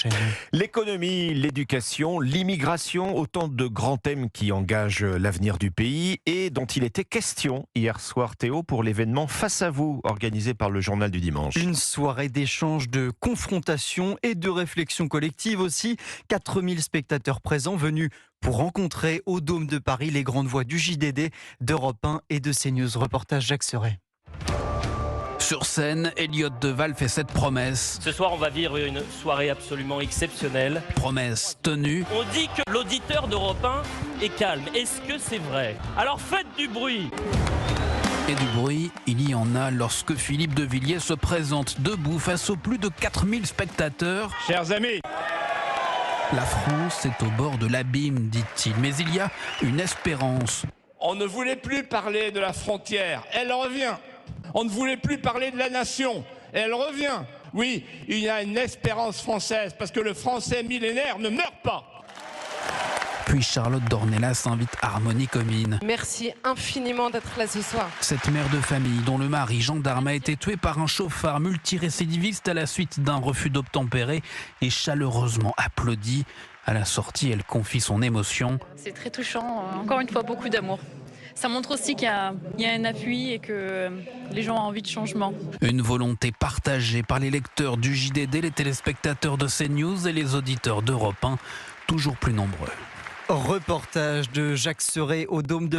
prochaine. L'économie, l'éducation, l'immigration, autant de grands thèmes qui engagent l'avenir du pays et dont il était question hier soir, Théo, pour l'événement Face à vous, organisé par le Journal du Dimanche. Une soirée d'échange, de confrontation et de réflexion collective aussi. 4000 spectateurs présents venus pour rencontrer au Dôme de Paris les grandes voix du JDD, d'Europe 1 et de CNews. Reportage Jacques Serret. Sur scène, Elliott Deval fait cette promesse. Ce soir, on va vivre une soirée absolument exceptionnelle. Promesse tenue. On dit que l'auditeur d'Europe 1 est calme. Est-ce que c'est vrai? Alors faites du bruit! Et du bruit, il y en a lorsque Philippe de Villiers se présente debout face aux plus de 4000 spectateurs. Chers amis, la France est au bord de l'abîme, dit-il. Mais il y a une espérance. on ne voulait plus parler de la frontière, elle revient. On ne voulait plus parler de la nation, elle revient. Oui, il y a une espérance française parce que le français millénaire ne meurt pas. Puis Charlotte Dornelas invite Harmonie Comines. Merci infiniment d'être là ce soir. Cette mère de famille dont le mari, gendarme, a été tué par un chauffard multirécidiviste à la suite d'un refus d'obtempérer est chaleureusement applaudie. À la sortie, elle confie son émotion. C'est très touchant, encore une fois beaucoup d'amour. Ça montre aussi qu'il y a un appui et que les gens ont envie de changement. Une volonté partagée par les lecteurs du JDD, les téléspectateurs de CNews et les auditeurs d'Europe 1, toujours plus nombreux. Reportage de Jacques Serret au Dôme de Paris.